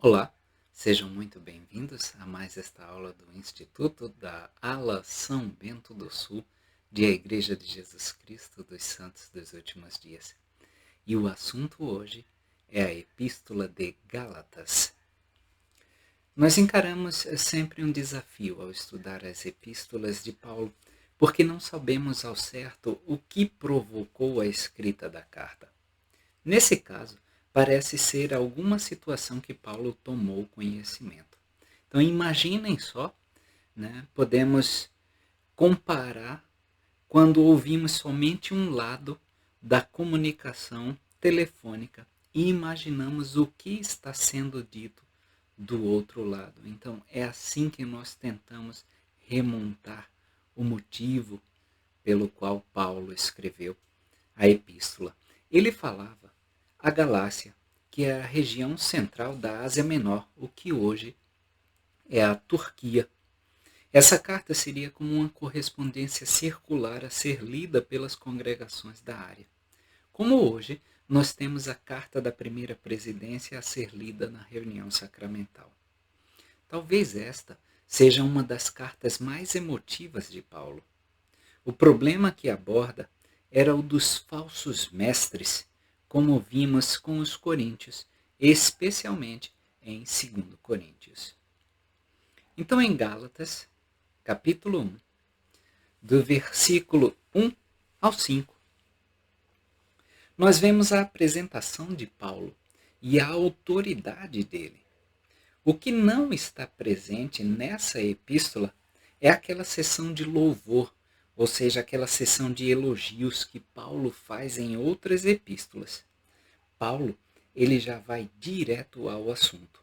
Olá, sejam muito bem-vindos a mais esta aula do Instituto da Ala São Bento do Sul, de A Igreja de Jesus Cristo dos Santos dos Últimos Dias. E o assunto hoje é a Epístola de Gálatas. Nós encaramos sempre um desafio ao estudar as epístolas de Paulo, porque não sabemos ao certo o que provocou a escrita da carta. Nesse caso, parece ser alguma situação que Paulo tomou conhecimento. Então imaginem só, podemos comparar quando ouvimos somente um lado da comunicação telefônica e imaginamos o que está sendo dito do outro lado. Então é assim que nós tentamos remontar o motivo pelo qual Paulo escreveu a epístola. Ele falava a Galácia, que é a região central da Ásia Menor, o que hoje é a Turquia. Essa carta seria como uma correspondência circular a ser lida pelas congregações da área. Como hoje, nós temos a carta da primeira presidência a ser lida na reunião sacramental. Talvez esta seja uma das cartas mais emotivas de Paulo. O problema que aborda era o dos falsos mestres, como vimos com os coríntios, especialmente em 2 Coríntios. Então, em Gálatas, capítulo 1, do versículo 1 ao 5, nós vemos a apresentação de Paulo e a autoridade dele. O que não está presente nessa epístola é aquela sessão de louvor, ou seja, aquela sessão de elogios que Paulo faz em outras epístolas. Paulo, ele já vai direto ao assunto,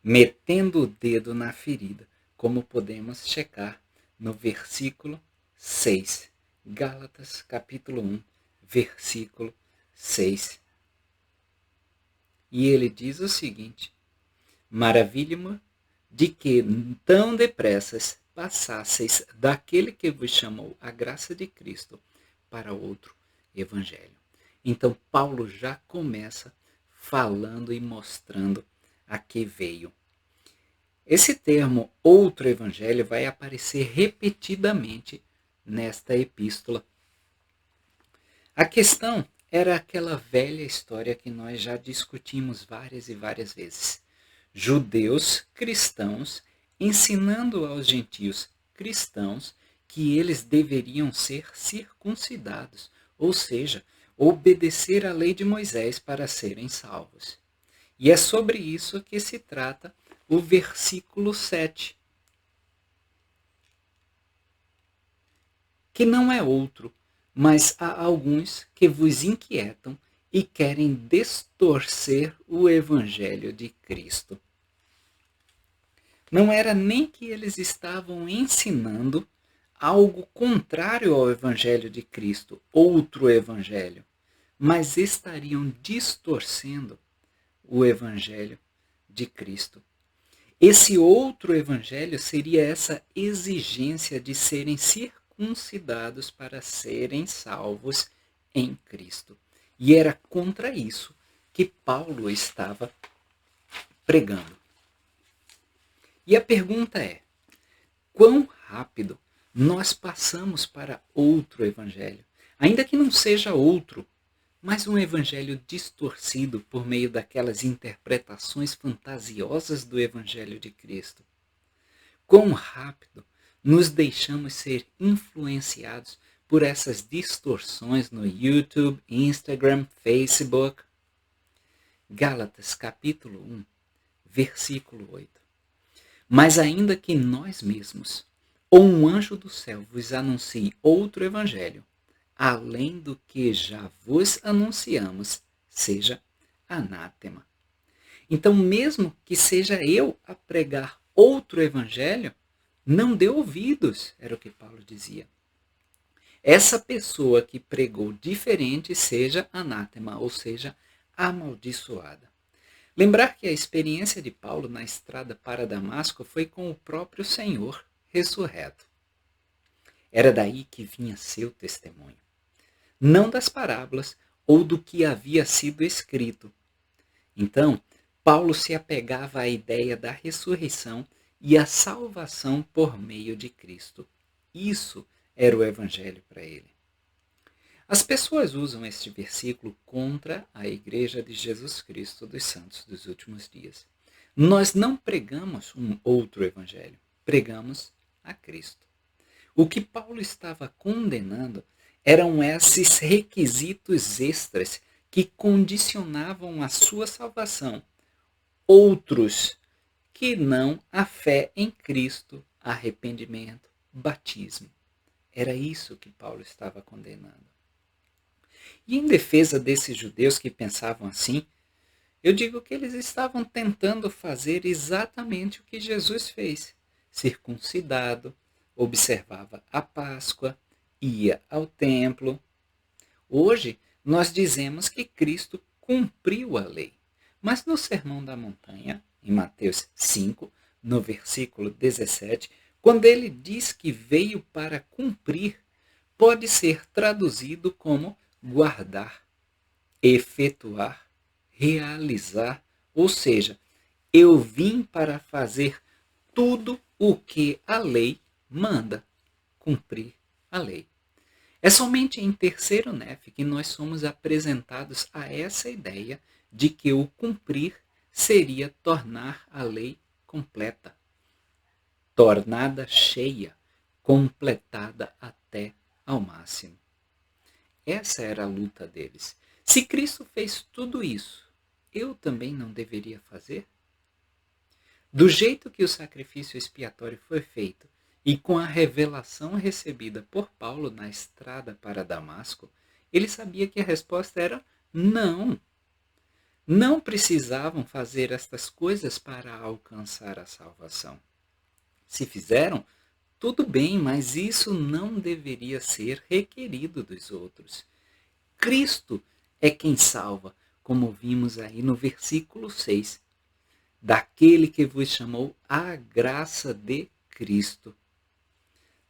metendo o dedo na ferida, como podemos checar no versículo 6. Gálatas, capítulo 1, versículo 6. E ele diz o seguinte: maravilho-me de que tão depressas passasseis daquele que vos chamou a graça de Cristo para outro evangelho. Então Paulo já começa falando e mostrando a que veio. Esse termo outro evangelho vai aparecer repetidamente nesta epístola. A questão era aquela velha história que nós já discutimos várias e várias vezes. Judeus cristãos ensinando aos gentios cristãos que eles deveriam ser circuncidados, ou seja, obedecer à lei de Moisés para serem salvos. E é sobre isso que se trata o versículo 7, que não é outro, mas há alguns que vos inquietam e querem distorcer o evangelho de Cristo. Não era nem que eles estavam ensinando algo contrário ao evangelho de Cristo, outro evangelho, mas estariam distorcendo o evangelho de Cristo. Esse outro evangelho seria essa exigência de serem circuncidados para serem salvos em Cristo. E era contra isso que Paulo estava pregando. E a pergunta é: quão rápido nós passamos para outro evangelho? Ainda que não seja outro, mas um evangelho distorcido por meio daquelas interpretações fantasiosas do evangelho de Cristo. Quão rápido nos deixamos ser influenciados por essas distorções no YouTube, Instagram, Facebook. Gálatas capítulo 1, versículo 8. Mas ainda que nós mesmos, ou um anjo do céu vos anuncie outro evangelho, além do que já vos anunciamos, seja anátema. Então, mesmo que seja eu a pregar outro evangelho, não dê ouvidos, era o que Paulo dizia. Essa pessoa que pregou diferente seja anátema, ou seja, amaldiçoada. Lembrar que a experiência de Paulo na estrada para Damasco foi com o próprio Senhor ressurreto. Era daí que vinha seu testemunho. Não das parábolas ou do que havia sido escrito. Então, Paulo se apegava à ideia da ressurreição e a salvação por meio de Cristo. Isso era o evangelho para ele. As pessoas usam este versículo contra a Igreja de Jesus Cristo dos Santos dos Últimos Dias. Nós não pregamos um outro evangelho, pregamos a Cristo. O que Paulo estava condenando eram esses requisitos extras que condicionavam a sua salvação. Outros que não a fé em Cristo, arrependimento, batismo. Era isso que Paulo estava condenando. E em defesa desses judeus que pensavam assim, eu digo que eles estavam tentando fazer exatamente o que Jesus fez. Circuncidado, observava a Páscoa, ia ao templo. Hoje, nós dizemos que Cristo cumpriu a lei. Mas no Sermão da Montanha, em Mateus 5, no versículo 17, quando ele diz que veio para cumprir, pode ser traduzido como guardar, efetuar, realizar, ou seja, eu vim para fazer tudo o que a lei manda, cumprir a lei. É somente em terceiro NEF que nós somos apresentados a essa ideia de que o cumprir seria tornar a lei completa, tornada cheia, completada até ao máximo. Essa era a luta deles. Se Cristo fez tudo isso, eu também não deveria fazer? Do jeito que o sacrifício expiatório foi feito e com a revelação recebida por Paulo na estrada para Damasco, ele sabia que a resposta era não. Não precisavam fazer estas coisas para alcançar a salvação. Se fizeram, tudo bem, mas isso não deveria ser requerido dos outros. Cristo é quem salva, como vimos aí no versículo 6. Daquele que vos chamou à graça de Cristo.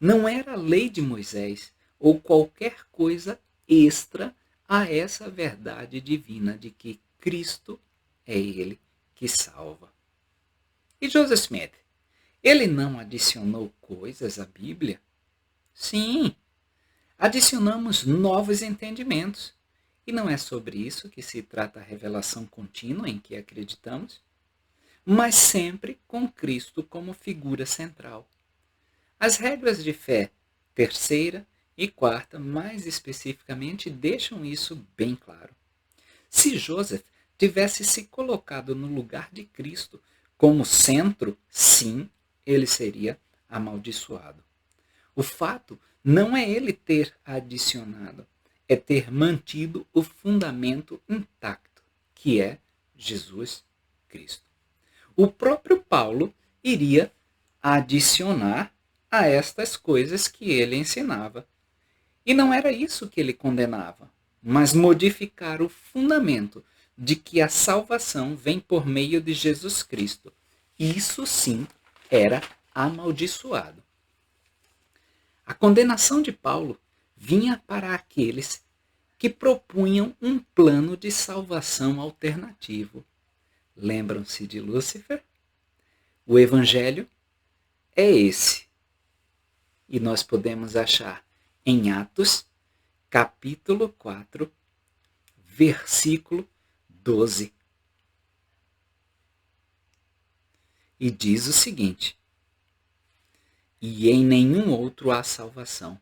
Não era a lei de Moisés ou qualquer coisa extra a essa verdade divina de que Cristo é ele que salva. E Joseph Smith? Ele não adicionou coisas à Bíblia? Sim, adicionamos novos entendimentos. E não é sobre isso que se trata a revelação contínua em que acreditamos, mas sempre com Cristo como figura central. As regras de fé, terceira e quarta, mais especificamente, deixam isso bem claro. Se Joseph tivesse se colocado no lugar de Cristo como centro, sim, ele seria amaldiçoado. O fato não é ele ter adicionado, é ter mantido o fundamento intacto, que é Jesus Cristo. O próprio Paulo iria adicionar a estas coisas que ele ensinava. E não era isso que ele condenava, mas modificar o fundamento de que a salvação vem por meio de Jesus Cristo. Isso sim era amaldiçoado. A condenação de Paulo vinha para aqueles que propunham um plano de salvação alternativo. Lembram-se de Lúcifer? O evangelho é esse. E nós podemos achar em Atos, capítulo 4, versículo 12. E diz o seguinte: e em nenhum outro há salvação,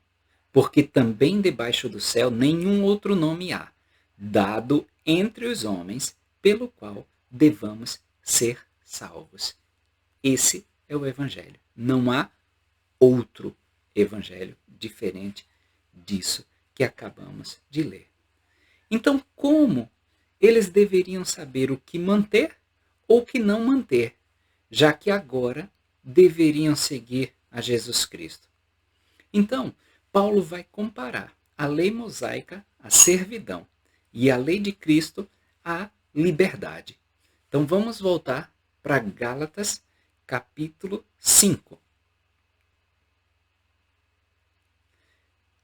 porque também debaixo do céu nenhum outro nome há, dado entre os homens, pelo qual devamos ser salvos. Esse é o evangelho. Não há outro evangelho diferente disso que acabamos de ler. Então, como eles deveriam saber o que manter ou o que não manter, já que agora deveriam seguir a Jesus Cristo? Então, Paulo vai comparar a lei mosaica à servidão e a lei de Cristo à liberdade. Então, vamos voltar para Gálatas, capítulo 5.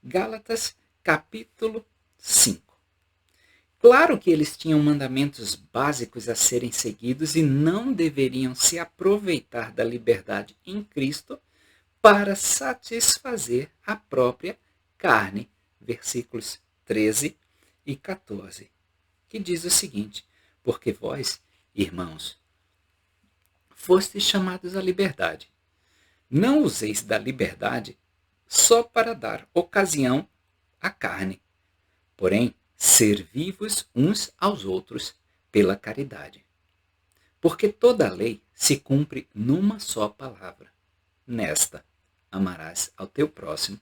Gálatas, capítulo 5. Claro que eles tinham mandamentos básicos a serem seguidos e não deveriam se aproveitar da liberdade em Cristo para satisfazer a própria carne. Versículos 13 e 14, que diz o seguinte: porque vós, irmãos, fostes chamados à liberdade. Não useis da liberdade só para dar ocasião à carne, porém, servi-vos uns aos outros pela caridade. Porque toda a lei se cumpre numa só palavra. Nesta, amarás ao teu próximo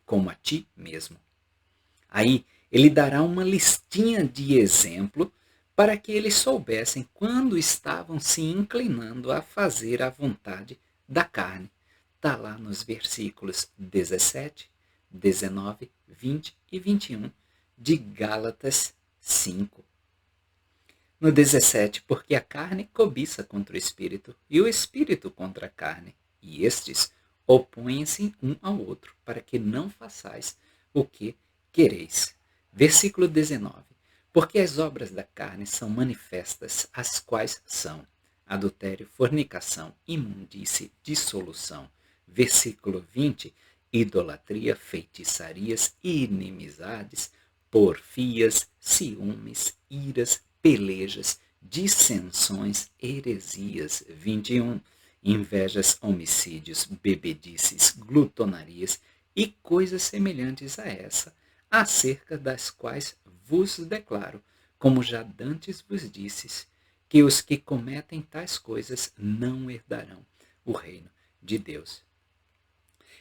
como a ti mesmo. Aí, ele dará uma listinha de exemplo para que eles soubessem quando estavam se inclinando a fazer a vontade da carne. Está lá nos versículos 17, 19, 20 e 21 de Gálatas 5. No 17, porque a carne cobiça contra o espírito e o espírito contra a carne, e estes opõem-se um ao outro, para que não façais o que quereis. Versículo 19. Porque as obras da carne são manifestas, as quais são adultério, fornicação, imundície, dissolução. Versículo 20. Idolatria, feitiçarias, inimizades, porfias, ciúmes, iras, pelejas, dissensões, heresias. 21. Invejas, homicídios, bebedices, glutonarias e coisas semelhantes a essa, acerca das quais vos declaro, como já dantes vos disses, que os que cometem tais coisas não herdarão o reino de Deus.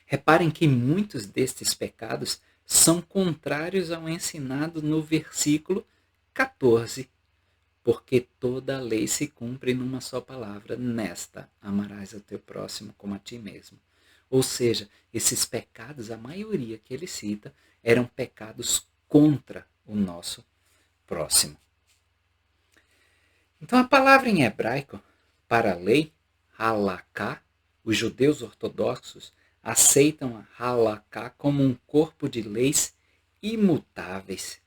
Reparem que muitos destes pecados são contrários ao ensinado no versículo 14, porque toda a lei se cumpre numa só palavra, nesta, amarás ao teu próximo como a ti mesmo. Ou seja, esses pecados, a maioria que ele cita, eram pecados contra o nosso próximo. Então a palavra em hebraico para a lei, halaká, os judeus ortodoxos aceitam a halaká como um corpo de leis imutáveis.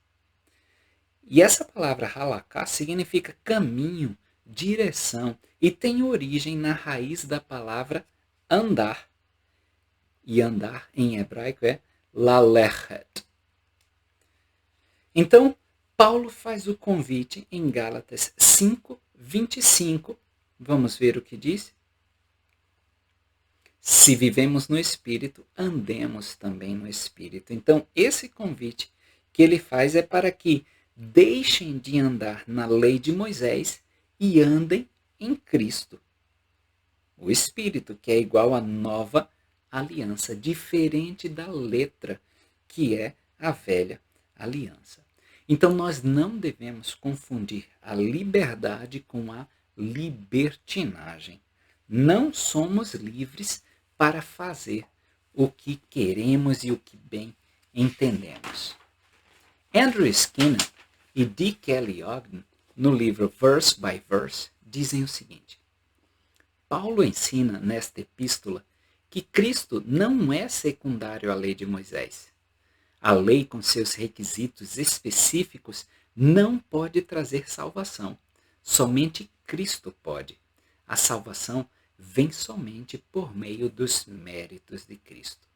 E essa palavra halaká significa caminho, direção, e tem origem na raiz da palavra andar. E andar em hebraico é lalechet. Então, Paulo faz o convite em Gálatas 5, 25. Vamos ver o que diz? Se vivemos no Espírito, andemos também no Espírito. Então, esse convite que ele faz é para que deixem de andar na lei de Moisés e andem em Cristo. O Espírito, que é igual à nova aliança, diferente da letra, que é a velha aliança. Então nós não devemos confundir a liberdade com a libertinagem. Não somos livres para fazer o que queremos e o que bem entendemos. Andrew Skinner e D. Kelly Ogden, no livro Verse by Verse, dizem o seguinte: Paulo ensina nesta epístola que Cristo não é secundário à lei de Moisés. A lei, com seus requisitos específicos, não pode trazer salvação. Somente Cristo pode. A salvação vem somente por meio dos méritos de Cristo.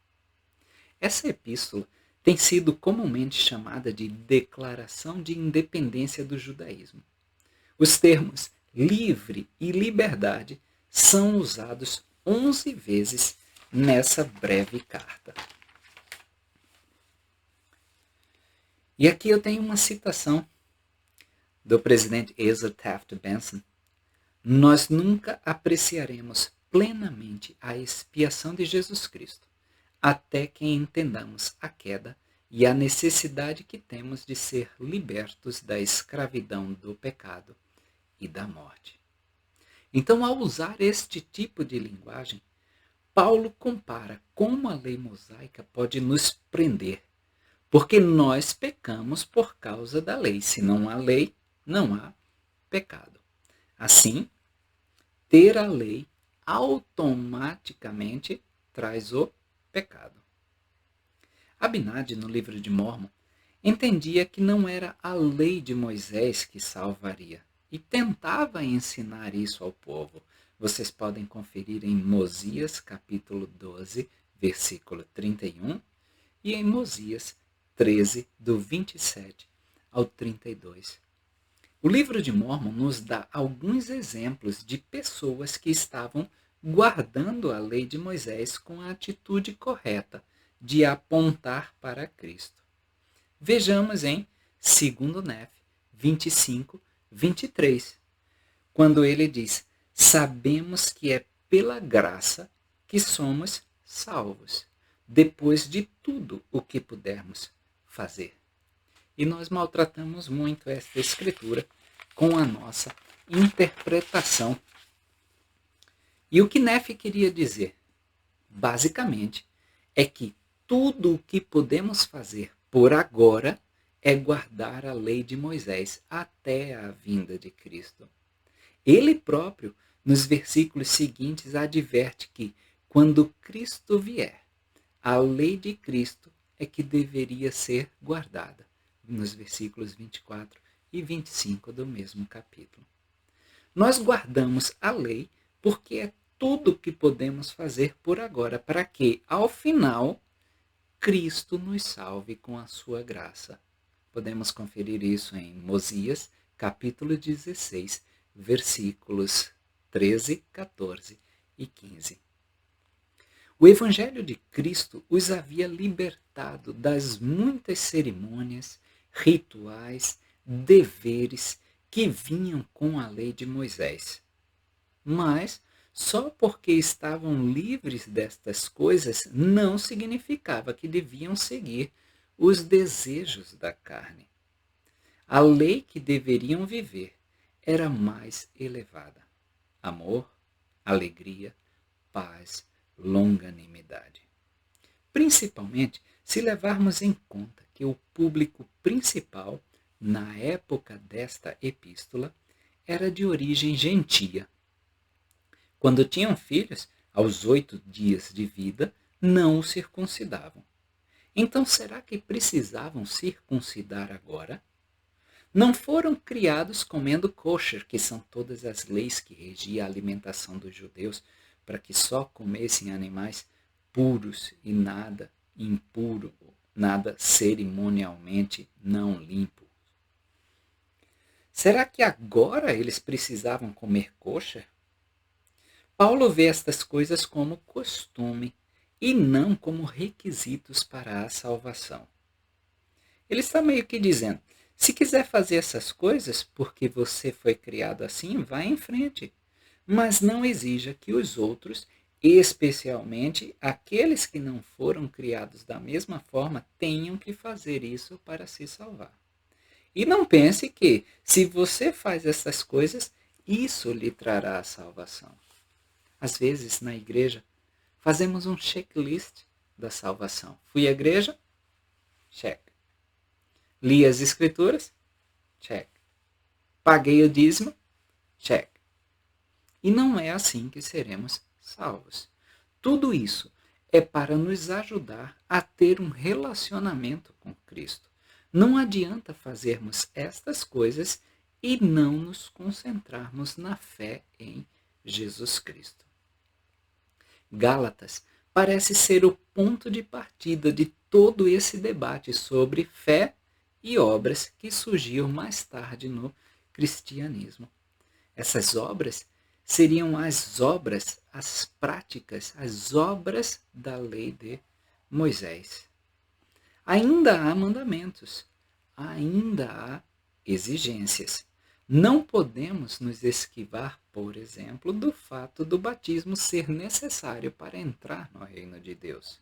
Essa epístola tem sido comumente chamada de Declaração de Independência do Judaísmo. Os termos livre e liberdade são usados 11 vezes nessa breve carta. E aqui eu tenho uma citação do presidente Asa Taft Benson. Nós nunca apreciaremos plenamente a expiação de Jesus Cristo, até que entendamos a queda e a necessidade que temos de ser libertos da escravidão do pecado e da morte. Então, ao usar este tipo de linguagem, Paulo compara como a lei mosaica pode nos prender, porque nós pecamos por causa da lei. Se não há lei, não há pecado. Assim, ter a lei automaticamente traz o pecado. Abinadi, no livro de Mórmon, entendia que não era a lei de Moisés que salvaria e tentava ensinar isso ao povo. Vocês podem conferir em Mosias, capítulo 12, versículo 31, e em Mosias 13, do 27 ao 32. O livro de Mórmon nos dá alguns exemplos de pessoas que estavam guardando a lei de Moisés com a atitude correta de apontar para Cristo. Vejamos em 2 Nef 25, 23, quando ele diz: sabemos que é pela graça que somos salvos, depois de tudo o que pudermos fazer. E nós maltratamos muito esta escritura com a nossa interpretação. E o que Nefe queria dizer, basicamente, é que tudo o que podemos fazer por agora é guardar a lei de Moisés até a vinda de Cristo. Ele próprio, nos versículos seguintes, adverte que, quando Cristo vier, a lei de Cristo é que deveria ser guardada, nos versículos 24 e 25 do mesmo capítulo. Nós guardamos a lei porque é tudo o que podemos fazer por agora, para que, ao final, Cristo nos salve com a sua graça. Podemos conferir isso em Mosias, capítulo 16, versículos 13, 14 e 15. O Evangelho de Cristo os havia libertado das muitas cerimônias, rituais, deveres que vinham com a lei de Moisés. Mas, só porque estavam livres destas coisas, não significava que deviam seguir os desejos da carne. A lei que deveriam viver era mais elevada: amor, alegria, paz, longanimidade. Principalmente se levarmos em conta que o público principal, na época desta epístola, era de origem gentia. Quando tinham filhos, aos 8 dias de vida, não o circuncidavam. Então, será que precisavam circuncidar agora? Não foram criados comendo kosher, que são todas as leis que regiam a alimentação dos judeus, para que só comessem animais puros e nada impuro, nada cerimonialmente não limpo. Será que agora eles precisavam comer kosher? Paulo vê estas coisas como costume e não como requisitos para a salvação. Ele está meio que dizendo: se quiser fazer essas coisas porque você foi criado assim, vá em frente. Mas não exija que os outros, especialmente aqueles que não foram criados da mesma forma, tenham que fazer isso para se salvar. E não pense que, se você faz essas coisas, isso lhe trará a salvação. Às vezes, na igreja, fazemos um checklist da salvação. Fui à igreja? Check. Li as escrituras? Check. Paguei o dízimo? Check. E não é assim que seremos salvos. Tudo isso é para nos ajudar a ter um relacionamento com Cristo. Não adianta fazermos estas coisas e não nos concentrarmos na fé em Jesus Cristo. Gálatas parece ser o ponto de partida de todo esse debate sobre fé e obras que surgiu mais tarde no cristianismo. Essas obras seriam as práticas, as obras da lei de Moisés. Ainda há mandamentos, ainda há exigências. Não podemos nos esquivar, por exemplo, do fato do batismo ser necessário para entrar no reino de Deus.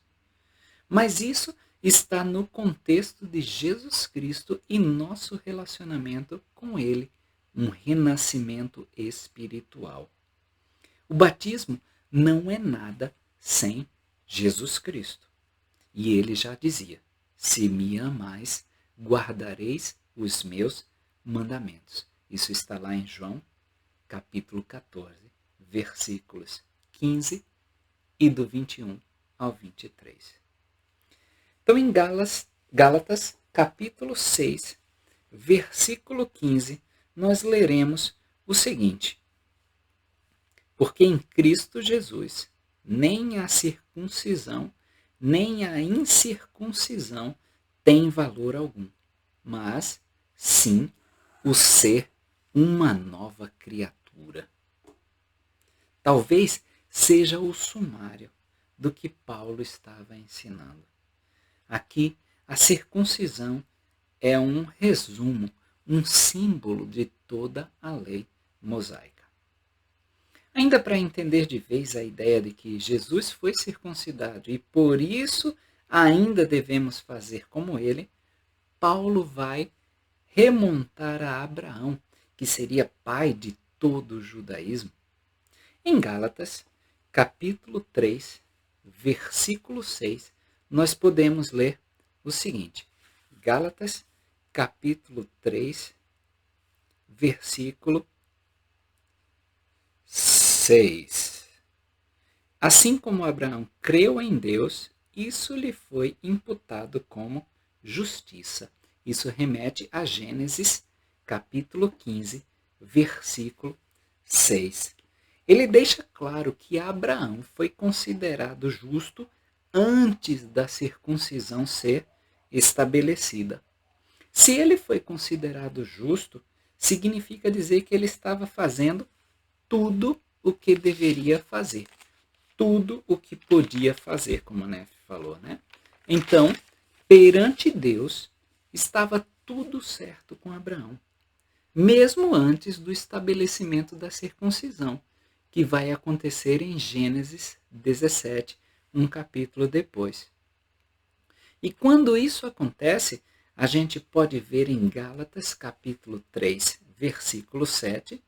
Mas isso está no contexto de Jesus Cristo e nosso relacionamento com Ele, um renascimento espiritual. O batismo não é nada sem Jesus Cristo. E ele já dizia: se me amais, guardareis os meus mandamentos. Isso está lá em João, capítulo 14, versículos 15 e do 21 ao 23. Então, em Gálatas, capítulo 6, versículo 15, nós leremos o seguinte: porque em Cristo Jesus nem a circuncisão, nem a incircuncisão tem valor algum, mas sim o ser uma nova criatura. Talvez seja o sumário do que Paulo estava ensinando. Aqui, a circuncisão é um resumo, um símbolo de toda a lei mosaica. Ainda para entender de vez a ideia de que Jesus foi circuncidado e por isso ainda devemos fazer como ele, Paulo vai remontar a Abraão, que seria pai de todo o judaísmo. Em Gálatas, capítulo 3, versículo 6, nós podemos ler o seguinte: Gálatas, capítulo 3, versículo 6. Assim como Abraão creu em Deus, isso lhe foi imputado como justiça. Isso remete a Gênesis, capítulo 15, versículo 6. Ele deixa claro que Abraão foi considerado justo antes da circuncisão ser estabelecida. Se ele foi considerado justo, significa dizer que ele estava fazendo tudo o que deveria fazer, tudo o que podia fazer, como a Nef falou, né? Então, perante Deus, estava tudo certo com Abraão, mesmo antes do estabelecimento da circuncisão, que vai acontecer em Gênesis 17, um capítulo depois. E quando isso acontece, a gente pode ver em Gálatas capítulo 3, versículo 7,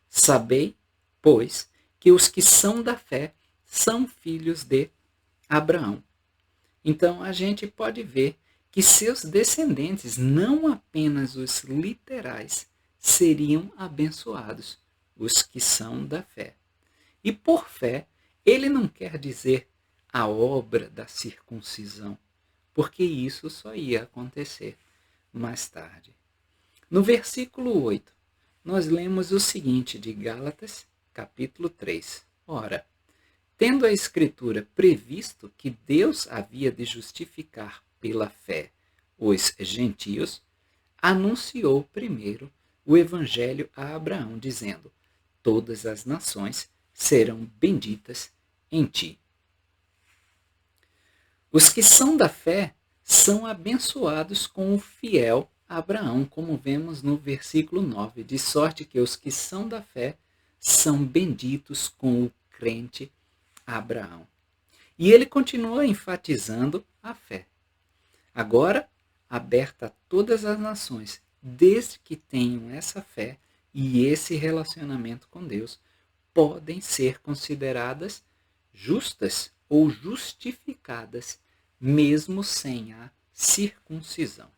sabei, pois, que os que são da fé são filhos de Abraão. Então a gente pode ver que seus descendentes, não apenas os literais, seriam abençoados, os que são da fé. E por fé, ele não quer dizer a obra da circuncisão, porque isso só ia acontecer mais tarde. No versículo 8, nós lemos o seguinte de Gálatas, capítulo 3. Ora, tendo a Escritura previsto que Deus havia de justificar pela fé os gentios, anunciou primeiro o Evangelho a Abraão, dizendo: todas as nações serão benditas em ti. Os que são da fé são abençoados com o fiel Abraão, como vemos no versículo 9, de sorte que os que são da fé são benditos com o crente Abraão. E ele continua enfatizando a fé. Agora, aberta a todas as nações, desde que tenham essa fé e esse relacionamento com Deus, podem ser consideradas justas ou justificadas, mesmo sem a circuncisão.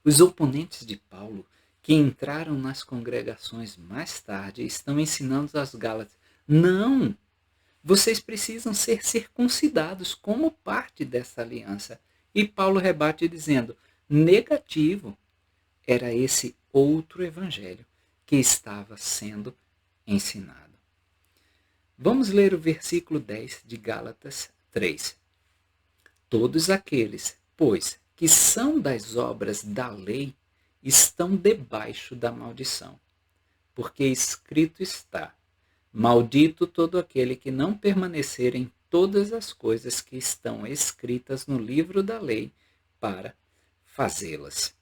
Os oponentes de Paulo, que entraram nas congregações mais tarde, estão ensinando aos Gálatas: não, vocês precisam ser circuncidados como parte dessa aliança. E Paulo rebate dizendo: negativo, era esse outro evangelho que estava sendo ensinado. Vamos ler o versículo 10 de Gálatas 3. Todos aqueles, pois, que são das obras da lei, estão debaixo da maldição. Porque escrito está: maldito todo aquele que não permanecer em todas as coisas que estão escritas no livro da lei para fazê-las.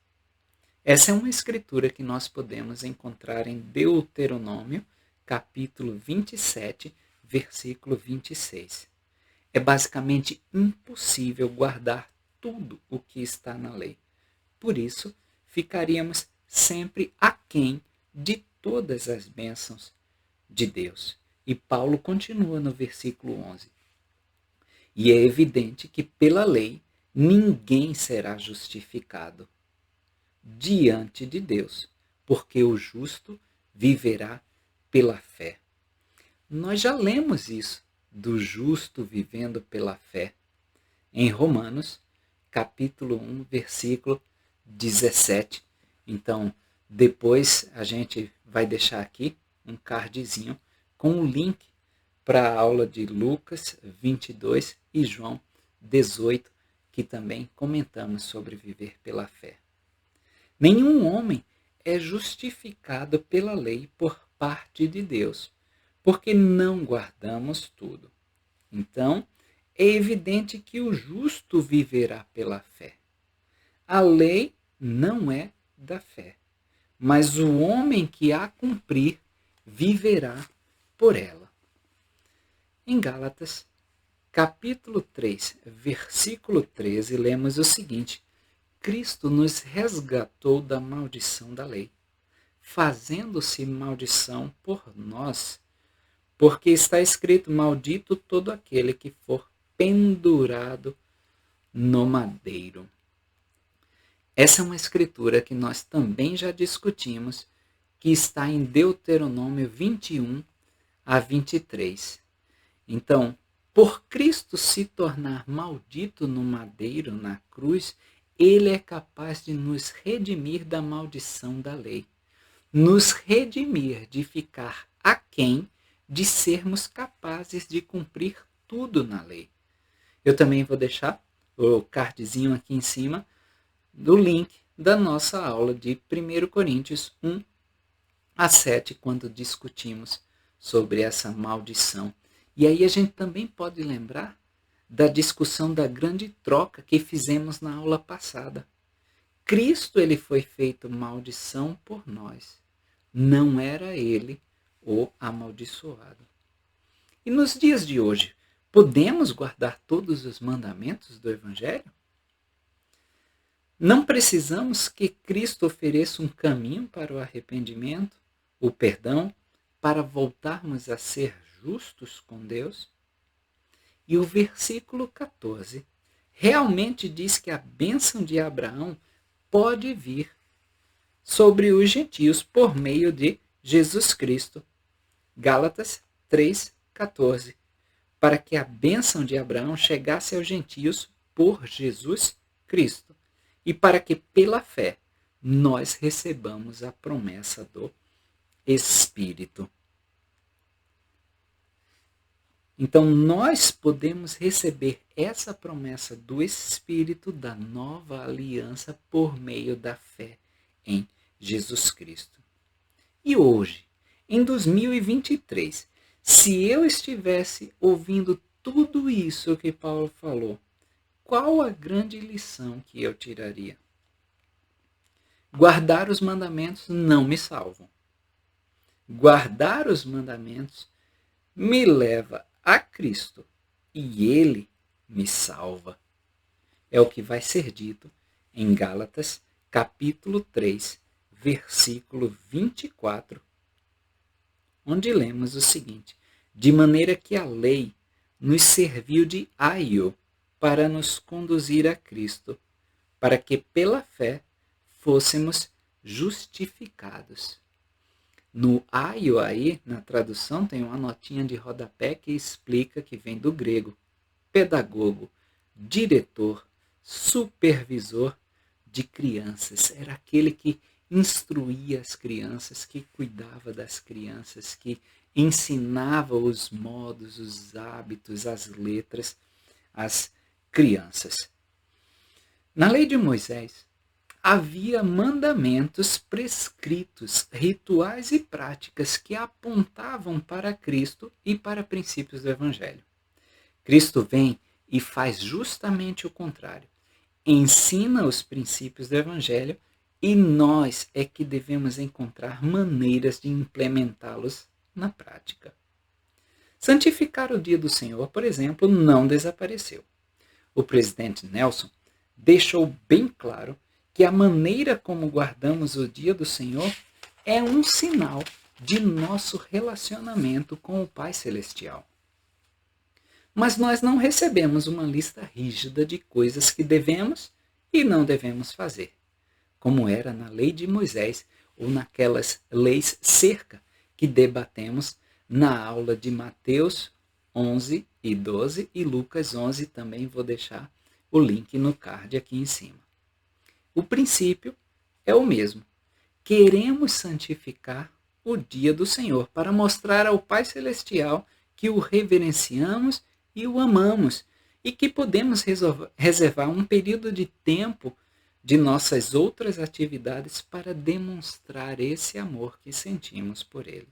Essa é uma escritura que nós podemos encontrar em Deuteronômio, capítulo 27, versículo 26. É basicamente impossível guardar tudo o que está na lei. Por isso, ficaríamos sempre aquém de todas as bênçãos de Deus. E Paulo continua no versículo 11. E é evidente que pela lei ninguém será justificado diante de Deus, porque o justo viverá pela fé. Nós já lemos isso, do justo vivendo pela fé, em Romanos, capítulo 1, versículo 17. Então, depois a gente vai deixar aqui um cardzinho com o link para a aula de Lucas 22 e João 18, que também comentamos sobre viver pela fé. Nenhum homem é justificado pela lei por parte de Deus, porque não guardamos tudo. Então, é evidente que o justo viverá pela fé. A lei não é da fé, mas o homem que a cumprir viverá por ela. Em Gálatas, capítulo 3, versículo 13, lemos o seguinte: Cristo nos resgatou da maldição da lei, fazendo-se maldição por nós, porque está escrito: maldito todo aquele que for pendurado no madeiro. Essa é uma escritura que nós também já discutimos, que está em Deuteronômio 21 a 23. Então, por Cristo se tornar maldito no madeiro, na cruz, ele é capaz de nos redimir da maldição da lei. Nos redimir de ficar aquém de sermos capazes de cumprir tudo na lei. Eu também vou deixar o cardzinho aqui em cima do link da nossa aula de 1 Coríntios 1 a 7, quando discutimos sobre essa maldição. E aí a gente também pode lembrar da discussão da grande troca que fizemos na aula passada. Cristo, ele foi feito maldição por nós. Não era ele o amaldiçoado. E nos dias de hoje, podemos guardar todos os mandamentos do Evangelho? Não precisamos que Cristo ofereça um caminho para o arrependimento, o perdão, para voltarmos a ser justos com Deus? E o versículo 14 realmente diz que a bênção de Abraão pode vir sobre os gentios por meio de Jesus Cristo. Gálatas 3,14. Para que a bênção de Abraão chegasse aos gentios por Jesus Cristo. E para que, pela fé, nós recebamos a promessa do Espírito. Então, nós podemos receber essa promessa do Espírito da nova aliança por meio da fé em Jesus Cristo. E hoje, em 2023, se eu estivesse ouvindo tudo isso que Paulo falou, qual a grande lição que eu tiraria? Guardar os mandamentos não me salvam. Guardar os mandamentos me leva a Cristo e ele me salva. É o que vai ser dito em Gálatas, capítulo 3, versículo 24, onde lemos o seguinte: de maneira que a lei nos serviu de aio para nos conduzir a Cristo, para que pela fé fôssemos justificados. No aio aí, na tradução, tem uma notinha de rodapé que explica que vem do grego: pedagogo, diretor, supervisor de crianças. Era aquele que instruía as crianças, que cuidava das crianças, que ensinava os modos, os hábitos, as letras às crianças. Na lei de Moisés, havia mandamentos prescritos, rituais e práticas que apontavam para Cristo e para princípios do Evangelho. Cristo vem e faz justamente o contrário. Ensina os princípios do Evangelho e nós é que devemos encontrar maneiras de implementá-los na prática. Santificar o dia do Senhor, por exemplo, não desapareceu. O presidente Nelson deixou bem claro que a maneira como guardamos o dia do Senhor é um sinal de nosso relacionamento com o Pai Celestial. Mas nós não recebemos uma lista rígida de coisas que devemos e não devemos fazer, como era na lei de Moisés ou naquelas leis cerca que debatemos na aula de Mateus 11 e 12 e Lucas 11, também vou deixar o link no card aqui em cima. O princípio é o mesmo. Queremos santificar o dia do Senhor para mostrar ao Pai Celestial que o reverenciamos e o amamos e que podemos reservar um período de tempo de nossas outras atividades para demonstrar esse amor que sentimos por Ele.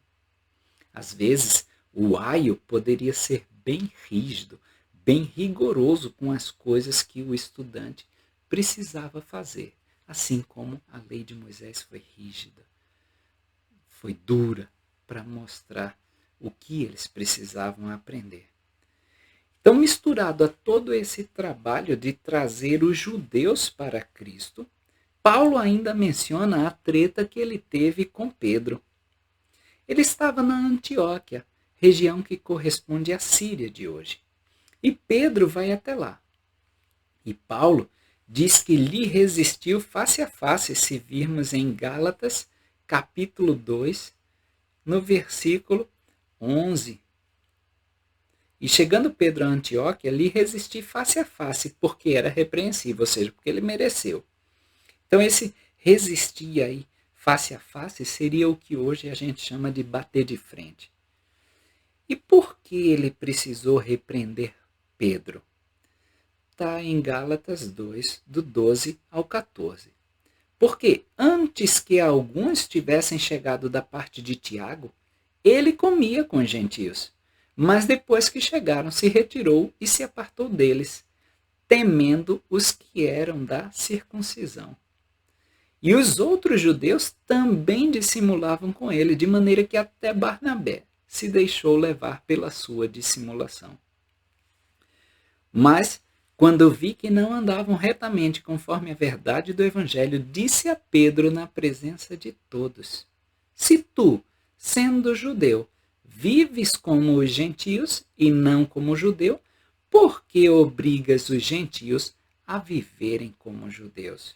Às vezes, o aio poderia ser bem rígido, bem rigoroso com as coisas que o estudante precisava fazer, assim como a lei de Moisés foi rígida, foi dura para mostrar o que eles precisavam aprender. Então, misturado a todo esse trabalho de trazer os judeus para Cristo, Paulo ainda menciona a treta que ele teve com Pedro. Ele estava na Antioquia, região que corresponde à Síria de hoje. E Pedro vai até lá. E Paulo diz que lhe resistiu face a face, se virmos em Gálatas, capítulo 2, no versículo 11. E chegando Pedro a Antioquia, lhe resisti face a face, porque era repreensível, ou seja, porque ele mereceu. Então esse resistir aí, face a face, seria o que hoje a gente chama de bater de frente. E por que ele precisou repreender Pedro? Está em Gálatas 2, do 12 ao 14. Porque antes que alguns tivessem chegado da parte de Tiago, ele comia com os gentios. Mas depois que chegaram, se retirou e se apartou deles, temendo os que eram da circuncisão. E os outros judeus também dissimulavam com ele, de maneira que até Barnabé se deixou levar pela sua dissimulação. Mas, quando vi que não andavam retamente conforme a verdade do Evangelho, disse a Pedro na presença de todos: se tu, sendo judeu, vives como os gentios e não como judeu, por que obrigas os gentios a viverem como judeus?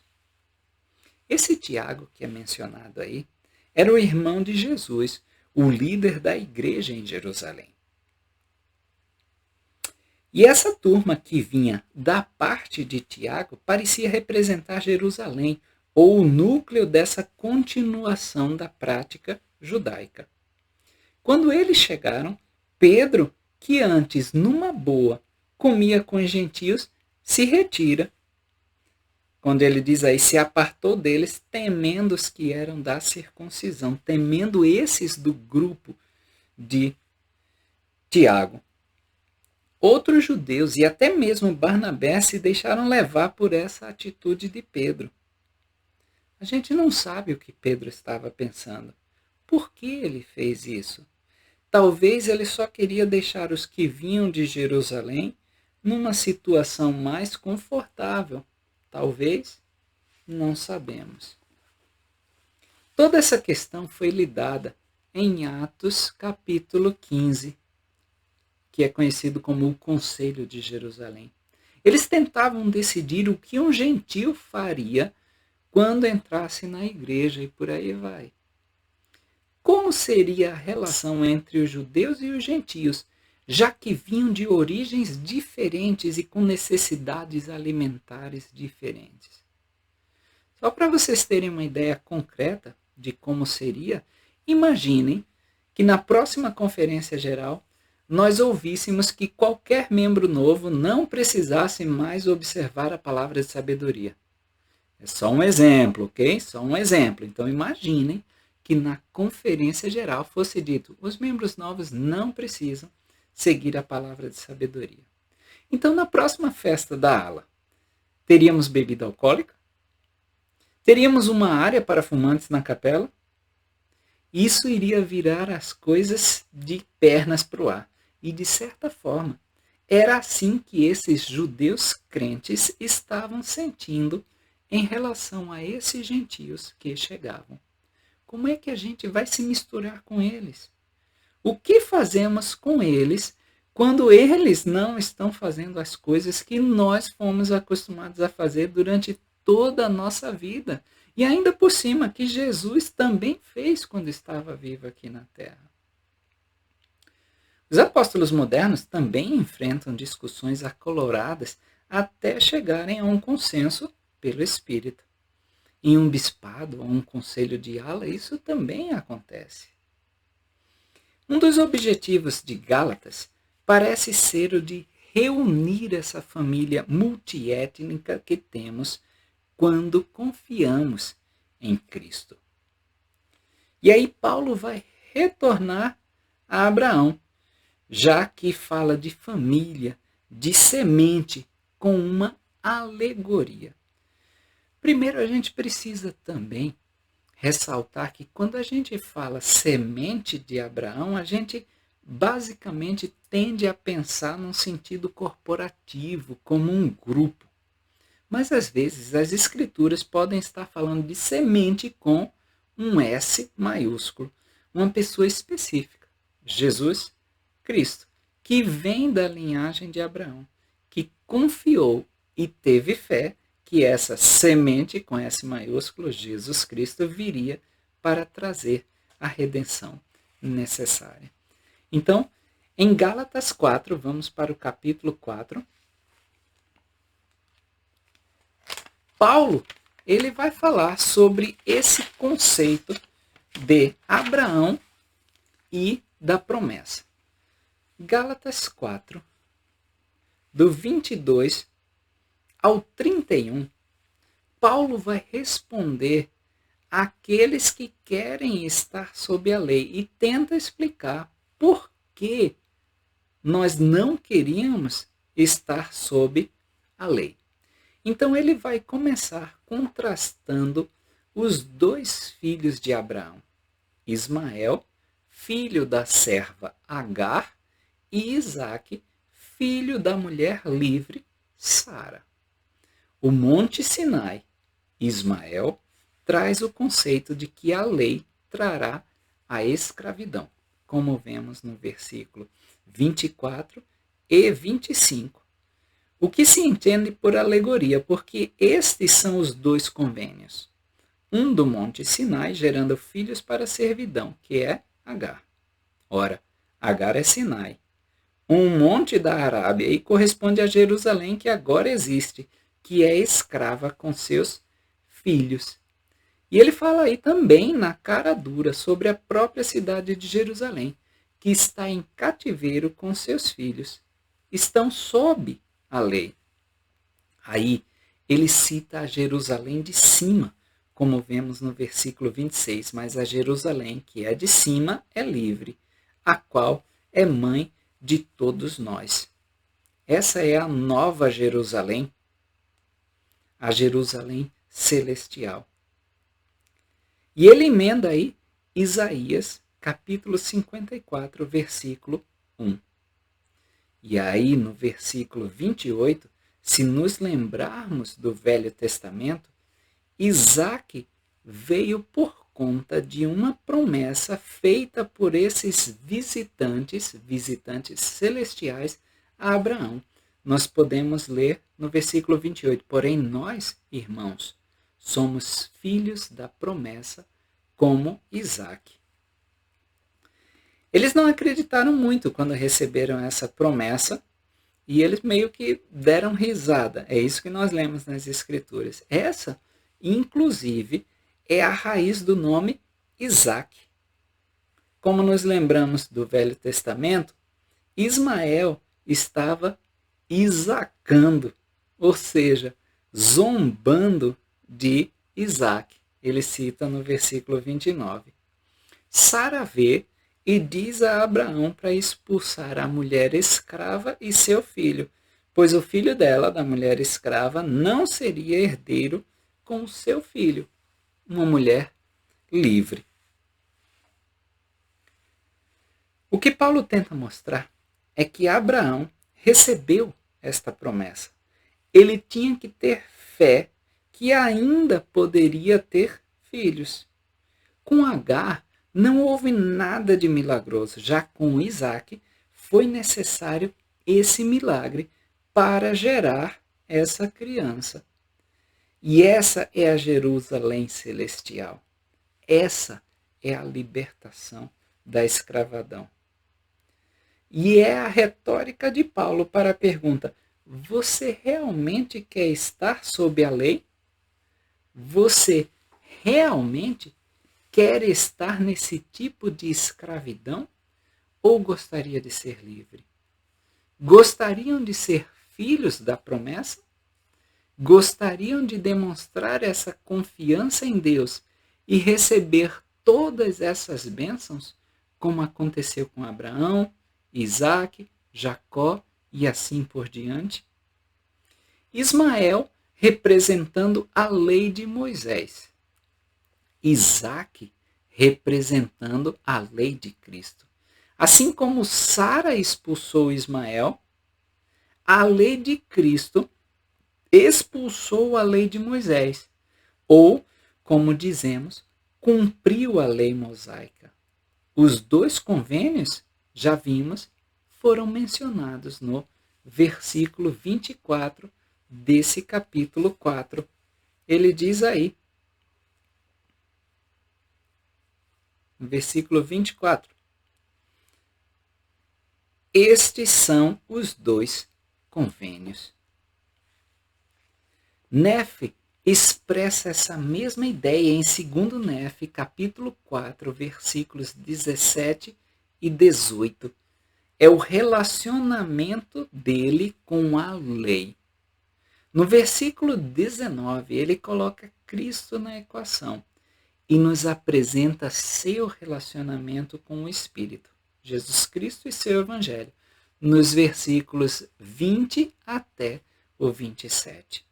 Esse Tiago, que é mencionado aí, era o irmão de Jesus, o líder da igreja em Jerusalém. E essa turma que vinha da parte de Tiago parecia representar Jerusalém, ou o núcleo dessa continuação da prática judaica. Quando eles chegaram, Pedro, que antes, numa boa, comia com os gentios, se retira. Quando ele diz aí, se apartou deles, temendo os que eram da circuncisão, temendo esses do grupo de Tiago. Outros judeus e até mesmo Barnabé se deixaram levar por essa atitude de Pedro. A gente não sabe o que Pedro estava pensando. Por que ele fez isso? Talvez ele só queria deixar os que vinham de Jerusalém numa situação mais confortável. Talvez, não sabemos. Toda essa questão foi lidada em Atos capítulo 15, que é conhecido como o Conselho de Jerusalém. Eles tentavam decidir o que um gentio faria quando entrasse na igreja e por aí vai. Como seria a relação entre os judeus e os gentios, já que vinham de origens diferentes e com necessidades alimentares diferentes? Só para vocês terem uma ideia concreta de como seria, imaginem que na próxima conferência geral nós ouvíssemos que qualquer membro novo não precisasse mais observar a palavra de sabedoria. É só um exemplo, ok? Só um exemplo. Então imaginem que na conferência geral fosse dito: os membros novos não precisam seguir a palavra de sabedoria. Então, na próxima festa da ala, teríamos bebida alcoólica? Teríamos uma área para fumantes na capela? Isso iria virar as coisas de pernas para o ar. E, de certa forma, era assim que esses judeus crentes estavam sentindo em relação a esses gentios que chegavam. Como é que a gente vai se misturar com eles? O que fazemos com eles quando eles não estão fazendo as coisas que nós fomos acostumados a fazer durante toda a nossa vida? E ainda por cima, que Jesus também fez quando estava vivo aqui na Terra. Os apóstolos modernos também enfrentam discussões acaloradas até chegarem a um consenso pelo Espírito. em um bispado ou um conselho de ala, isso também acontece. Um dos objetivos de Gálatas parece ser o de reunir essa família multiétnica que temos quando confiamos em Cristo. E aí Paulo vai retornar a Abraão, já que fala de família, de semente, com uma alegoria. Primeiro, a gente precisa também ressaltar que quando a gente fala semente de Abraão, a gente basicamente tende a pensar num sentido corporativo, como um grupo. Mas às vezes as escrituras podem estar falando de semente com um S maiúsculo, uma pessoa específica, Jesus Cristo, que vem da linhagem de Abraão, que confiou e teve fé que essa semente com S maiúsculo, Jesus Cristo, viria para trazer a redenção necessária. Então, em Gálatas 4, vamos para o capítulo 4, Paulo, ele vai falar sobre esse conceito de Abraão e da promessa. Gálatas 4, do 22 ao 31, Paulo vai responder àqueles que querem estar sob a lei e tenta explicar por que nós não queríamos estar sob a lei. Então ele vai começar contrastando os dois filhos de Abraão, Ismael, filho da serva Agar, e Isaque, filho da mulher livre Sara. O Monte Sinai, Ismael, traz o conceito de que a lei trará a escravidão, como vemos no versículo 24 e 25. O que se entende por alegoria, porque estes são os dois convênios. Um do Monte Sinai, gerando filhos para a servidão, que é Agar. Ora, Agar é Sinai, um monte da Arábia, e corresponde a Jerusalém, que agora existe, que é escrava com seus filhos. E ele fala aí também, na cara dura, sobre a própria cidade de Jerusalém, que está em cativeiro com seus filhos. Estão sob a lei. Aí ele cita a Jerusalém de cima, como vemos no versículo 26, mas a Jerusalém que é de cima é livre, a qual é mãe de todos nós. Essa é a nova Jerusalém, a Jerusalém celestial. E ele emenda aí Isaías, capítulo 54, versículo 1. E aí, no versículo 28, se nos lembrarmos do Velho Testamento, Isaque veio por conta de uma promessa feita por esses visitantes celestiais a Abraão. Nós podemos ler no versículo 28, porém nós, irmãos, somos filhos da promessa como Isaque. Eles não acreditaram muito quando receberam essa promessa e eles meio que deram risada. É isso que nós lemos nas Escrituras. Essa, inclusive, é a raiz do nome Isaque. Como nos lembramos do Velho Testamento, Ismael estava isacando, ou seja, zombando de Isaque. Ele cita no versículo 29. Sara vê e diz a Abraão para expulsar a mulher escrava e seu filho, pois o filho dela, da mulher escrava, não seria herdeiro com o seu filho, uma mulher livre. O que Paulo tenta mostrar é que Abraão recebeu esta promessa. Ele tinha que ter fé que ainda poderia ter filhos. Com Agar, não houve nada de milagroso, já com Isaque foi necessário esse milagre para gerar essa criança. E essa é a Jerusalém celestial. Essa é a libertação da escravidão. E é a retórica de Paulo para a pergunta: você realmente quer estar sob a lei? Você realmente quer estar nesse tipo de escravidão ou gostaria de ser livre? Gostariam de ser filhos da promessa? Gostariam de demonstrar essa confiança em Deus e receber todas essas bênçãos, como aconteceu com Abraão, Isaac, Jacó e assim por diante? Ismael representando a lei de Moisés. Isaac representando a lei de Cristo. Assim como Sara expulsou Ismael, a lei de Cristo expulsou a lei de Moisés. Ou, como dizemos, cumpriu a lei mosaica. Os dois convênios, já vimos, foram mencionados no versículo 24 desse capítulo 4. Ele diz aí, no versículo 24, estes são os dois convênios. Nefe expressa essa mesma ideia em 2 Nefe, capítulo 4, versículos 17 e 18. É o relacionamento dele com a lei. No versículo 19, ele coloca Cristo na equação e nos apresenta seu relacionamento com o Espírito, Jesus Cristo e seu Evangelho, nos versículos 20 até o 27.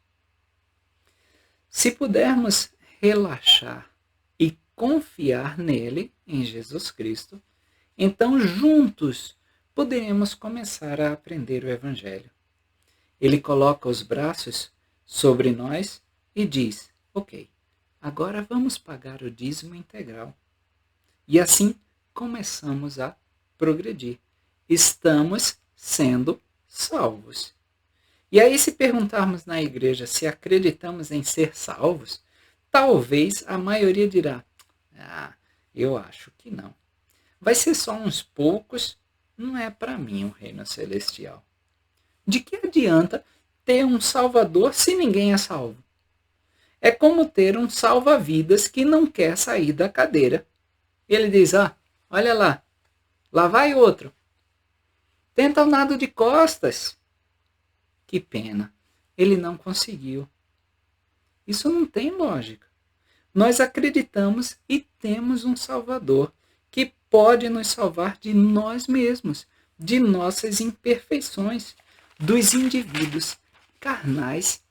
Se pudermos relaxar e confiar nele, em Jesus Cristo, então juntos poderemos começar a aprender o Evangelho. Ele coloca os braços sobre nós e diz, ok, agora vamos pagar o dízimo integral. E assim começamos a progredir. Estamos sendo salvos. E aí, se perguntarmos na igreja se acreditamos em ser salvos, talvez a maioria dirá, eu acho que não. Vai ser só uns poucos, não é para mim o reino celestial. De que adianta ter um salvador se ninguém é salvo? É como ter um salva-vidas que não quer sair da cadeira. Ele diz, olha lá vai outro. Tenta o nado de costas. Que pena, ele não conseguiu. Isso não tem lógica. Nós acreditamos e temos um Salvador que pode nos salvar de nós mesmos, de nossas imperfeições, dos indivíduos carnais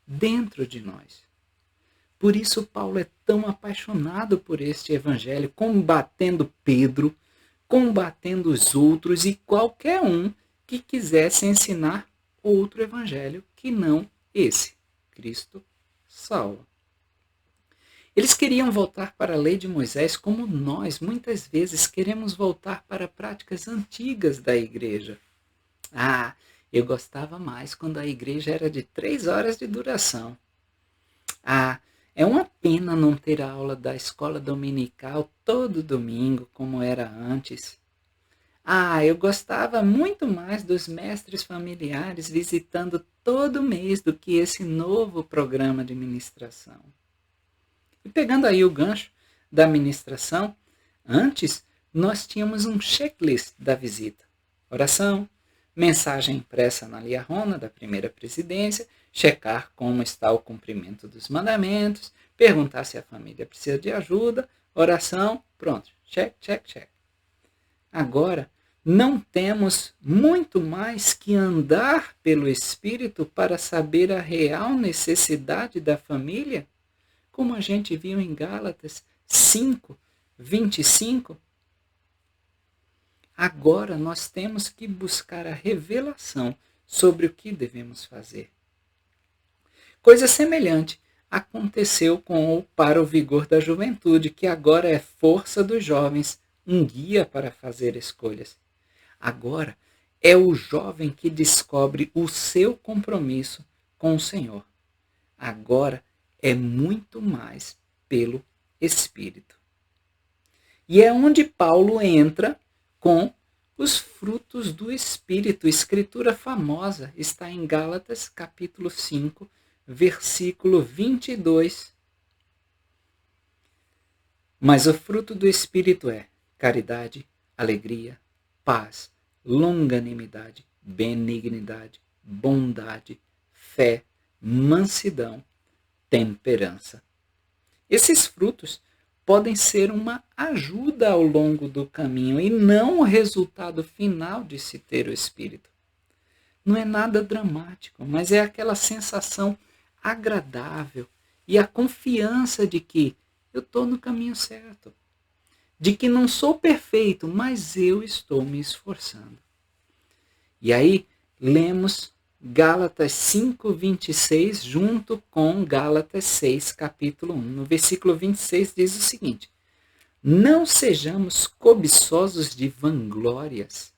dentro de nós. Por isso Paulo é tão apaixonado por este evangelho, combatendo Pedro, combatendo os outros e qualquer um que quisesse ensinar outro evangelho que não esse. Cristo salva. Eles queriam voltar para a lei de Moisés como nós muitas vezes queremos voltar para práticas antigas da igreja. Eu gostava mais quando a igreja era de 3 horas de duração. É uma pena não ter a aula da escola dominical todo domingo, como era antes. Eu gostava muito mais dos mestres familiares visitando todo mês do que esse novo programa de ministração. E pegando aí o gancho da ministração, antes nós tínhamos um checklist da visita. Oração, mensagem impressa na liarrona da primeira presidência, checar como está o cumprimento dos mandamentos, perguntar se a família precisa de ajuda, oração, pronto, check, check, check. Agora, não temos muito mais que andar pelo Espírito para saber a real necessidade da família? Como a gente viu em Gálatas 5, 25. Agora nós temos que buscar a revelação sobre o que devemos fazer. Coisa semelhante aconteceu com o Para o Vigor da Juventude, que agora é Força dos Jovens, um guia para fazer escolhas. Agora é o jovem que descobre o seu compromisso com o Senhor. Agora é muito mais pelo Espírito. E é onde Paulo entra com os frutos do Espírito. Escritura famosa está em Gálatas, capítulo 5, versículo 22. Mas o fruto do Espírito é caridade, alegria, paz, longanimidade, benignidade, bondade, fé, mansidão, temperança. Esses frutos podem ser uma ajuda ao longo do caminho e não o resultado final de se ter o Espírito. Não é nada dramático, mas é aquela sensação agradável e a confiança de que eu estou no caminho certo. De que não sou perfeito, mas eu estou me esforçando. E aí, lemos Gálatas 5:26 junto com Gálatas 6, capítulo 1. No versículo 26 diz o seguinte: não sejamos cobiçosos de vanglórias,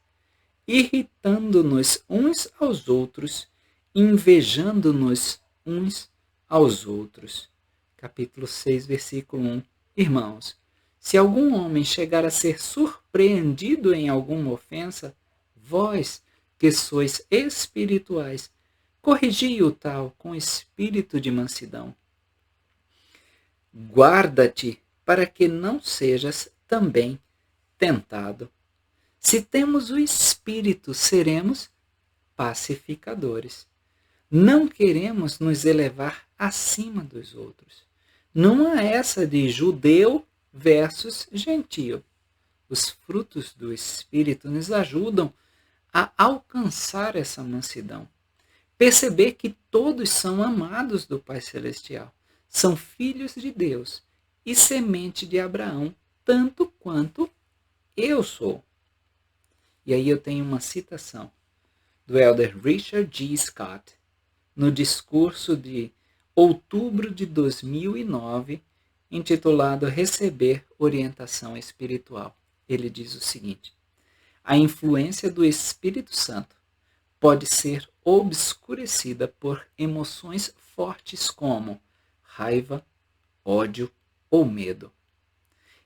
irritando-nos uns aos outros, invejando-nos uns aos outros. Capítulo 6, versículo 1. Irmãos, se algum homem chegar a ser surpreendido em alguma ofensa, vós, que sois espirituais, corrigi o tal com espírito de mansidão. Guarda-te para que não sejas também tentado. Se temos o Espírito, seremos pacificadores. Não queremos nos elevar acima dos outros. Não há essa de judeu versus gentio. Os frutos do Espírito nos ajudam a alcançar essa mansidão. Perceber que todos são amados do Pai Celestial, são filhos de Deus e semente de Abraão, tanto quanto eu sou. E aí eu tenho uma citação do elder Richard G. Scott, no discurso de outubro de 2009, intitulado Receber Orientação Espiritual. Ele diz o seguinte: a influência do Espírito Santo pode ser obscurecida por emoções fortes como raiva, ódio ou medo.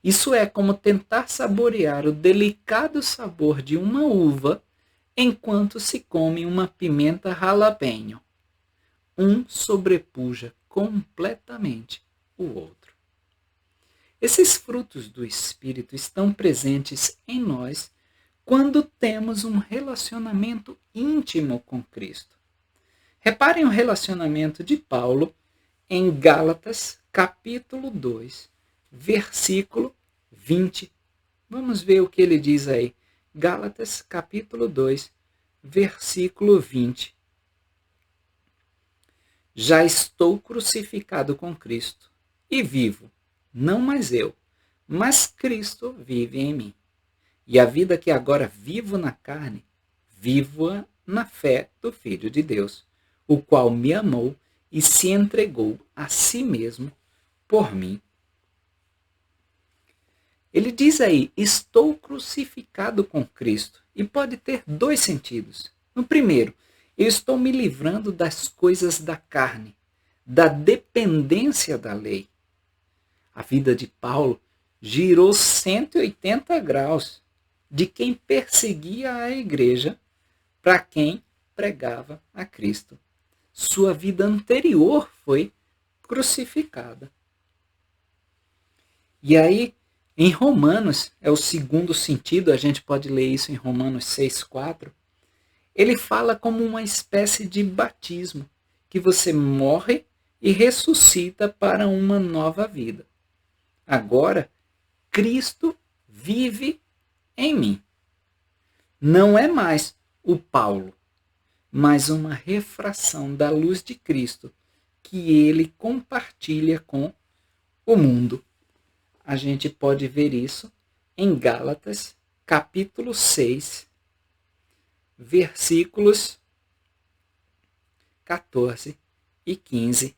Isso é como tentar saborear o delicado sabor de uma uva enquanto se come uma pimenta jalapeno. Um sobrepuja completamente o outro. Esses frutos do Espírito estão presentes em nós quando temos um relacionamento íntimo com Cristo. Reparem o relacionamento de Paulo em Gálatas, capítulo 2, versículo 20. Vamos ver o que ele diz aí. Gálatas, capítulo 2, versículo 20. Já estou crucificado com Cristo e vivo, não mais eu, mas Cristo vive em mim. E a vida que agora vivo na carne, vivo-a na fé do Filho de Deus, o qual me amou e se entregou a si mesmo por mim. Ele diz aí, estou crucificado com Cristo, e pode ter dois sentidos. No primeiro, eu estou me livrando das coisas da carne, da dependência da lei. A vida de Paulo girou 180 graus de quem perseguia a igreja para quem pregava a Cristo. Sua vida anterior foi crucificada. E aí, em Romanos, é o segundo sentido, a gente pode ler isso em Romanos 6,4, ele fala como uma espécie de batismo, que você morre e ressuscita para uma nova vida. Agora, Cristo vive em mim. Não é mais o Paulo, mas uma refração da luz de Cristo que ele compartilha com o mundo. A gente pode ver isso em Gálatas, capítulo 6, versículos 14 e 15.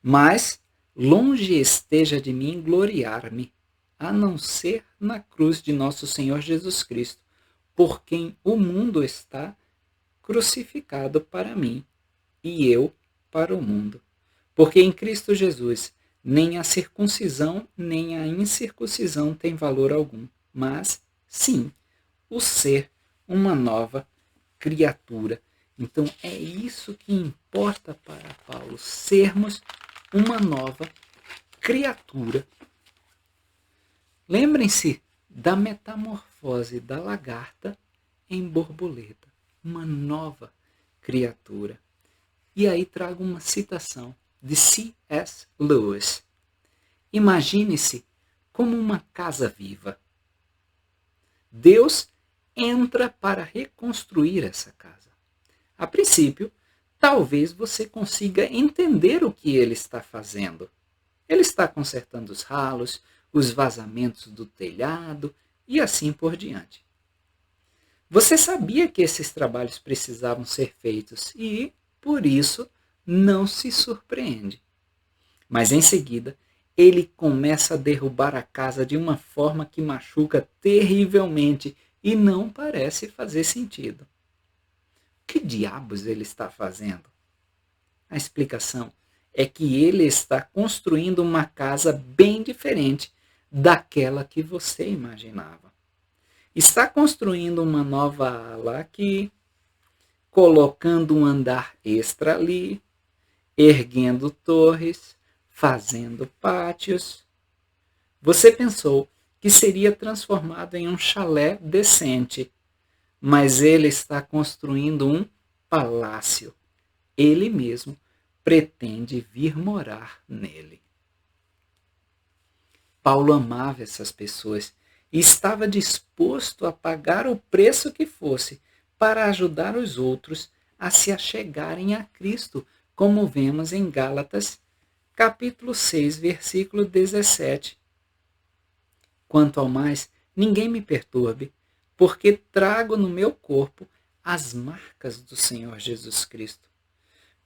Mas longe esteja de mim gloriar-me, a não ser na cruz de nosso Senhor Jesus Cristo, por quem o mundo está crucificado para mim, e eu para o mundo. Porque em Cristo Jesus nem a circuncisão nem a incircuncisão tem valor algum, mas, sim, o ser uma nova criatura. Então é isso que importa para Paulo, sermos uma nova criatura. Lembrem-se da metamorfose da lagarta em borboleta, uma nova criatura. E aí trago uma citação de C.S. Lewis. Imagine-se como uma casa viva. Deus entra para reconstruir essa casa. A princípio, talvez você consiga entender o que ele está fazendo. Ele está consertando os ralos, os vazamentos do telhado e assim por diante. Você sabia que esses trabalhos precisavam ser feitos e, por isso, não se surpreende. Mas em seguida, ele começa a derrubar a casa de uma forma que machuca terrivelmente e não parece fazer sentido. O que diabos ele está fazendo? A explicação é que ele está construindo uma casa bem diferente daquela que você imaginava. Está construindo uma nova ala aqui, colocando um andar extra ali, erguendo torres, fazendo pátios. Você pensou que seria transformado em um chalé decente, mas ele está construindo um palácio. Ele mesmo pretende vir morar nele. Paulo amava essas pessoas e estava disposto a pagar o preço que fosse para ajudar os outros a se achegarem a Cristo, como vemos em Gálatas, capítulo 6, versículo 17. Quanto ao mais, ninguém me perturbe, porque trago no meu corpo as marcas do Senhor Jesus Cristo.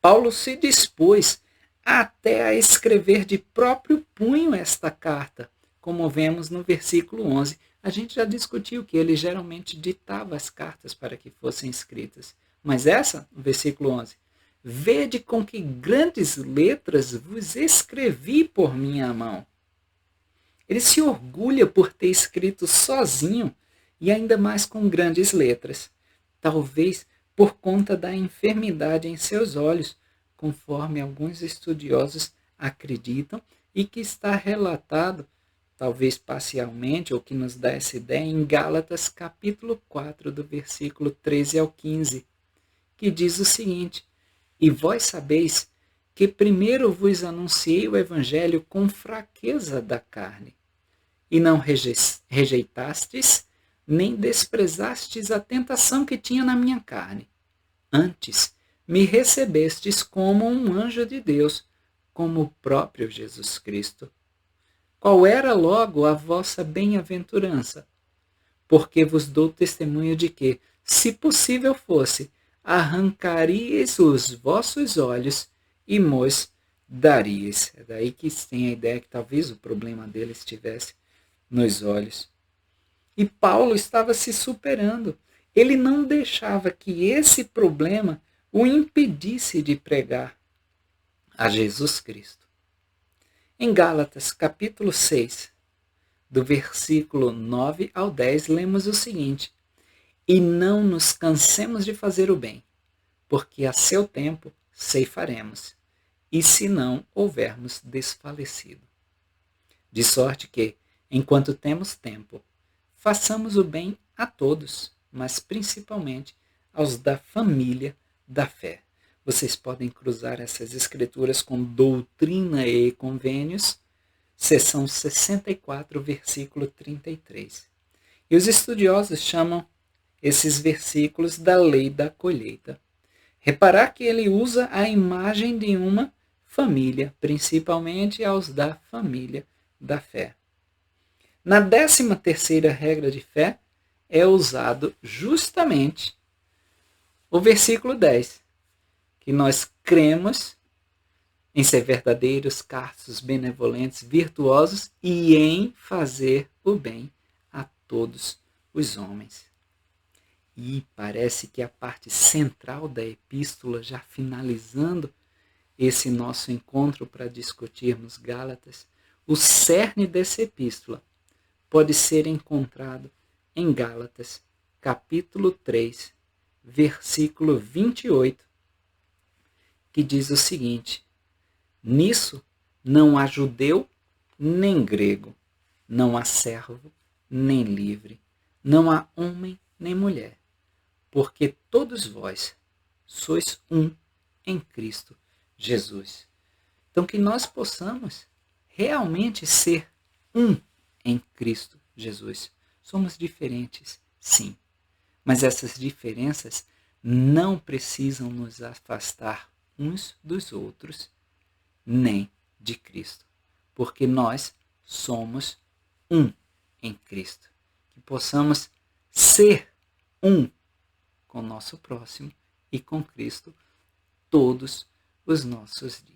Paulo se dispôs até a escrever de próprio punho esta carta, como vemos no versículo 11. A gente já discutiu que ele geralmente ditava as cartas para que fossem escritas. Mas essa, no versículo 11, vede com que grandes letras vos escrevi por minha mão. Ele se orgulha por ter escrito sozinho e ainda mais com grandes letras. Talvez por conta da enfermidade em seus olhos, conforme alguns estudiosos acreditam, e que está relatado, talvez parcialmente, ou que nos dá essa ideia, em Gálatas capítulo 4, do versículo 13 ao 15, que diz o seguinte: E vós sabeis que primeiro vos anunciei o evangelho com fraqueza da carne, e não rejeitastes, nem desprezastes a tentação que tinha na minha carne. Antes, me recebestes como um anjo de Deus, como o próprio Jesus Cristo. Qual era logo a vossa bem-aventurança? Porque vos dou testemunho de que, se possível fosse, arrancaríeis os vossos olhos e mos daríeis. É daí que tem a ideia que talvez o problema dele estivesse nos olhos. E Paulo estava se superando. Ele não deixava que esse problema o impedisse de pregar a Jesus Cristo. Em Gálatas, capítulo 6, do versículo 9 ao 10, lemos o seguinte: E não nos cansemos de fazer o bem, porque a seu tempo ceifaremos, e se não houvermos desfalecido. De sorte que, enquanto temos tempo, façamos o bem a todos, mas principalmente aos da família da fé. Vocês podem cruzar essas escrituras com Doutrina e Convênios, seção 64, versículo 33. E os estudiosos chamam esses versículos da lei da colheita. Reparar que ele usa a imagem de uma família, principalmente aos da família da fé. Na 13ª regra de fé é usado justamente o versículo 10, que nós cremos em ser verdadeiros, castos, benevolentes, virtuosos e em fazer o bem a todos os homens. E parece que a parte central da epístola, já finalizando esse nosso encontro para discutirmos Gálatas, o cerne dessa epístola pode ser encontrado em Gálatas, capítulo 3, versículo 28, que diz o seguinte: Nisso não há judeu nem grego, não há servo, nem livre, não há homem, nem mulher, porque todos vós sois um em Cristo Jesus. Então, que nós possamos realmente ser um em Cristo Jesus. Somos diferentes, sim, mas essas diferenças não precisam nos afastar uns dos outros, nem de Cristo, porque nós somos um em Cristo. Que possamos ser um com o nosso próximo e com Cristo todos os nossos dias.